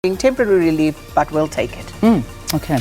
Temporary relief, but we'll take it. Okay.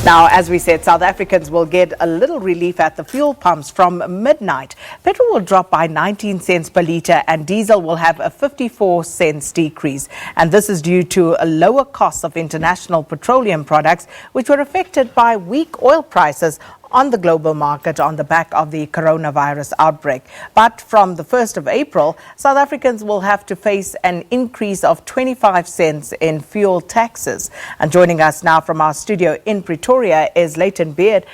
Now, as we said, South Africans will get a little relief at the fuel pumps from midnight. Petrol will drop by 19 cents per litre and diesel will have a 54 cents decrease. And this is due to a lower cost of international petroleum products, which were affected by weak oil prices on the global market on the back of the coronavirus outbreak. But from the 1st of April, South Africans will have to face an increase of 25 cents in fuel taxes. And joining us now from our studio in Pretoria is Layton Beard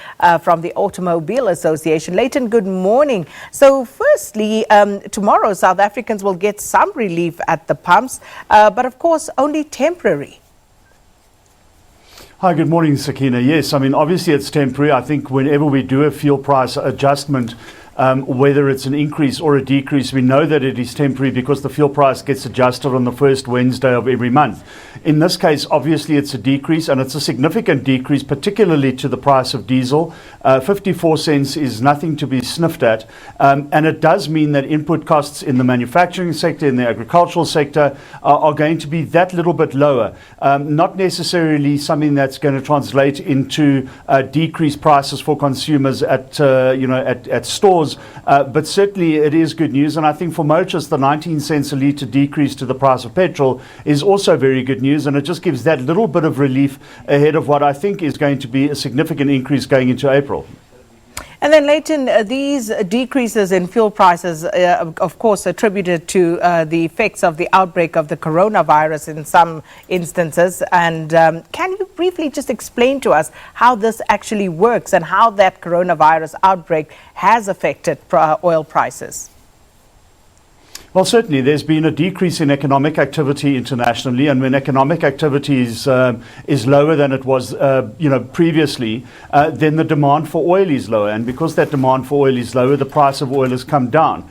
from the Automobile Association. Layton, good morning. So firstly, tomorrow South Africans will get some relief at the pumps, but of course only temporary. Hi, good morning, Sakina. Yes, I mean, obviously it's temporary. I think whenever we do a fuel price adjustment, whether it's an increase or a decrease, we know that it is temporary because the fuel price gets adjusted on the first Wednesday of every month. In this case, obviously it's a decrease, and it's a significant decrease, particularly to the price of diesel. 54 cents is nothing to be sniffed at, and it does mean that input costs in the manufacturing sector, in the agricultural sector, are going to be that little bit lower. Not necessarily something that's going to translate into decreased prices for consumers at stores. But certainly it is good news, and I think for motorists the 19 cents a litre decrease to the price of petrol is also very good news, and it just gives that little bit of relief ahead of what I think is going to be a significant increase going into April. And then, Layton, these decreases in fuel prices, of course, attributed to the effects of the outbreak of the coronavirus in some instances. And can you briefly just explain to us how this actually works and how that coronavirus outbreak has affected oil prices? Well, certainly there's been a decrease in economic activity internationally, and when economic activity is lower than it was previously, then the demand for oil is lower, and because that demand for oil is lower, the price of oil has come down.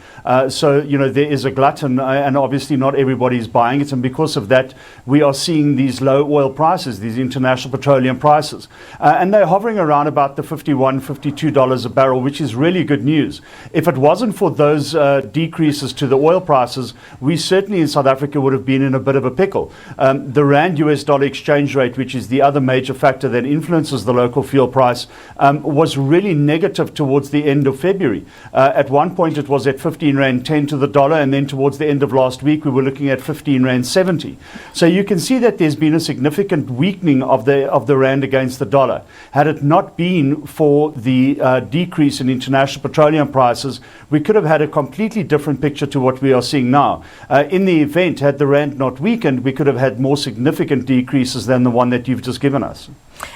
So there is a glut, and obviously not everybody is buying it, and because of that we are seeing these low oil prices, these international petroleum prices, and they're hovering around about the $51, $52 a barrel, which is really good news. If it wasn't for those decreases to the oil prices, we certainly in South Africa would have been in a bit of a pickle. The Rand US dollar exchange rate, which is the other major factor that influences the local fuel price, was really negative towards the end of February. At one point it was at 15 Rand 10 to the dollar, and then towards the end of last week we were looking at 15 Rand 70. So you can see that there's been a significant weakening of the Rand against the dollar. Had it not been for the decrease in international petroleum prices, we could have had a completely different picture to what we are seeing now. In the event, had the Rand not weakened, we could have had more significant decreases than the one that you've just given us.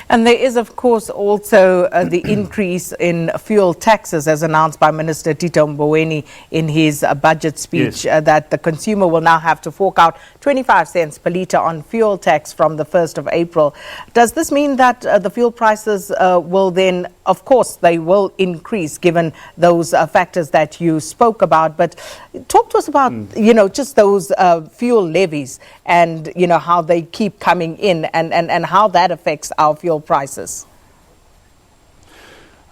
And there is, of course, also the increase in fuel taxes as announced by Minister Tito Mboweni in his budget speech, Yes. that the consumer will now have to fork out 25 cents per litre on fuel tax from the 1st of April. Does this mean that the fuel prices will then, of course, they will increase given those factors that you spoke about? But talk to us about, just those fuel levies and, how they keep coming in and how that affects our fuel prices.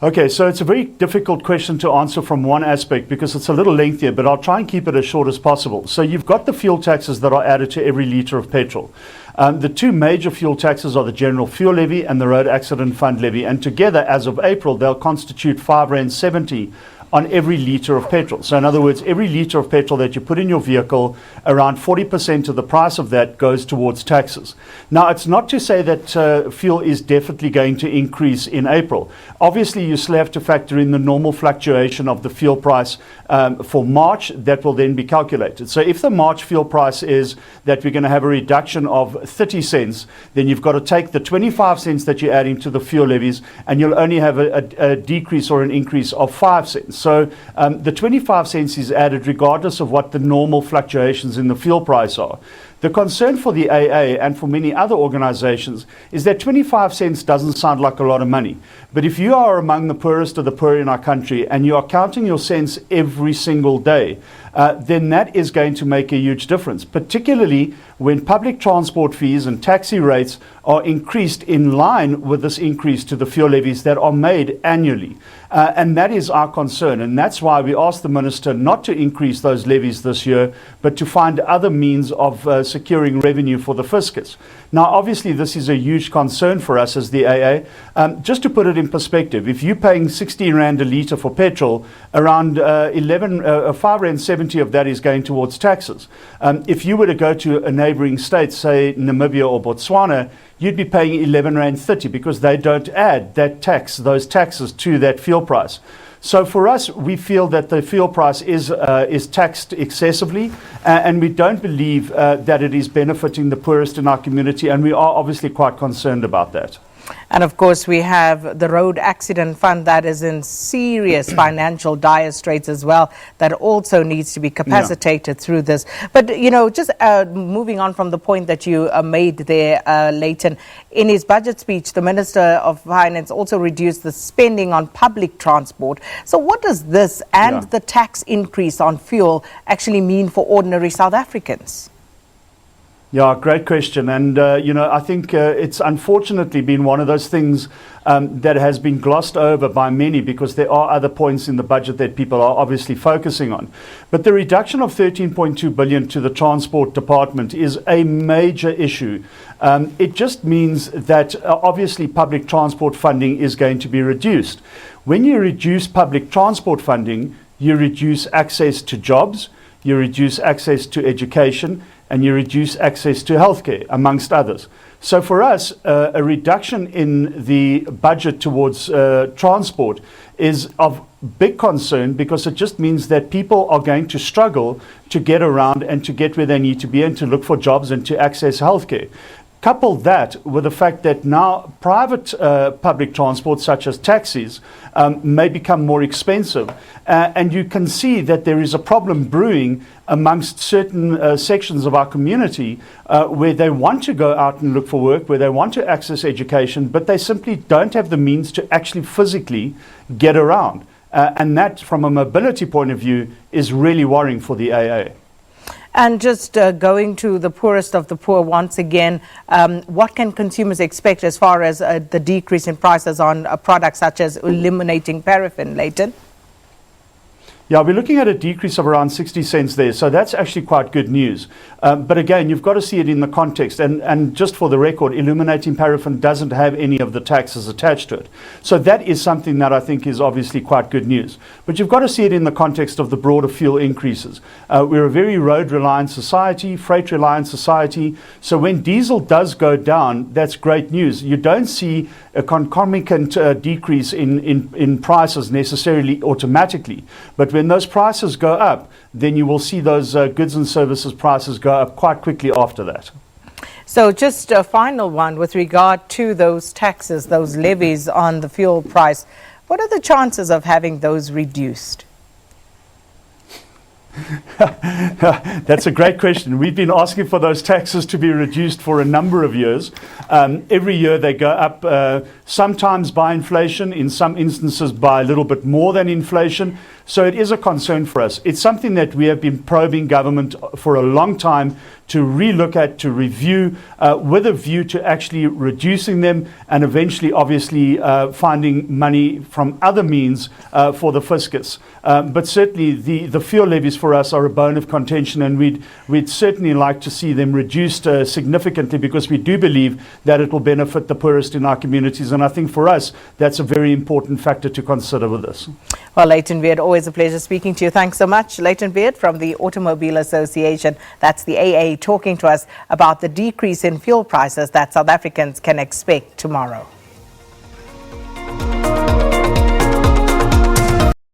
Okay, so it's a very difficult question to answer from one aspect because it's a little lengthier, but I'll try and keep it as short as possible. So you've got the fuel taxes that are added to every litre of petrol. The two major fuel taxes are the General Fuel Levy and the Road Accident Fund Levy, and together, as of April, they'll constitute 5 Rand 70 on every litre of petrol. So in other words, every litre of petrol that you put in your vehicle, around 40% of the price of that goes towards taxes. Now, it's not to say that fuel is definitely going to increase in April. Obviously, you still have to factor in the normal fluctuation of the fuel price for March. That will then be calculated. So if the March fuel price is that we're going to have a reduction of 30 cents, then you've got to take the 25 cents that you're adding to the fuel levies, and you'll only have a decrease or an increase of 5 cents. So the 25 cents is added regardless of what the normal fluctuations in the fuel price are. The concern for the AA and for many other organizations is that 25 cents doesn't sound like a lot of money. But if you are among the poorest of the poor in our country and you are counting your cents every single day, then that is going to make a huge difference, particularly when public transport fees and taxi rates are increased in line with this increase to the fuel levies that are made annually. And that is our concern. And that's why we asked the Minister not to increase those levies this year, but to find other means of securing revenue for the fiscus. Now, obviously, this is a huge concern for us as the AA. Just to put it in perspective, if you're paying 16 Rand a litre for petrol, around 5 Rand 70 of that is going towards taxes. If you were to go to a neighbouring state, say Namibia or Botswana, you'd be paying 11 Rand 30 because they don't add those taxes to that fuel price. So for us, we feel that the fuel price is taxed excessively, and we don't believe that it is benefiting the poorest in our community, and we are obviously quite concerned about that. And of course, we have the Road Accident Fund that is in serious financial dire straits as well, that also needs to be capacitated through this. But, just moving on from the point that you made there, Layton, in his budget speech, the Minister of Finance also reduced the spending on public transport. So what does this and the tax increase on fuel actually mean for ordinary South Africans? Yeah, great question. And, I think it's unfortunately been one of those things that has been glossed over by many because there are other points in the budget that people are obviously focusing on. But the reduction of 13.2 billion to the Transport Department is a major issue. It just means that obviously public transport funding is going to be reduced. When you reduce public transport funding, you reduce access to jobs, you reduce access to education, and you reduce access to healthcare, amongst others. So for us, a reduction in the budget towards transport is of big concern because it just means that people are going to struggle to get around and to get where they need to be and to look for jobs and to access healthcare. Couple that with the fact that now private public transport, such as taxis, may become more expensive. And you can see that there is a problem brewing amongst certain sections of our community where they want to go out and look for work, where they want to access education, but they simply don't have the means to actually physically get around. And that, from a mobility point of view, is really worrying for the AA. And just going to the poorest of the poor once again, what can consumers expect as far as the decrease in prices on products such as eliminating paraffin, Layton? Yeah, we're looking at a decrease of around 60 cents there, so that's actually quite good news. But again, you've got to see it in the context, and just for the record, illuminating paraffin doesn't have any of the taxes attached to it. So that is something that I think is obviously quite good news. But you've got to see it in the context of the broader fuel increases. We're a very road-reliant society, freight-reliant society, so when diesel does go down, that's great news. You don't see a concomitant decrease in prices necessarily automatically, but when those prices go up, then you will see those goods and services prices go up quite quickly after that. So just a final one with regard to those taxes, those levies on the fuel price. What are the chances of having those reduced? That's a great question. We've been asking for those taxes to be reduced for a number of years. Every year they go up, sometimes by inflation, in some instances by a little bit more than inflation. So it is a concern for us. It's something that we have been probing government for a long time to relook at, to review, with a view to actually reducing them and eventually, obviously, finding money from other means for the fiscus. But certainly the fuel levies for us are a bone of contention, and we'd certainly like to see them reduced significantly because we do believe that it will benefit the poorest in our communities. And I think for us, that's a very important factor to consider with this. Well, Layton Beard, always a pleasure speaking to you. Thanks so much. Layton Beard from the Automobile Association, that's the AA, talking to us about the decrease in fuel prices that South Africans can expect tomorrow.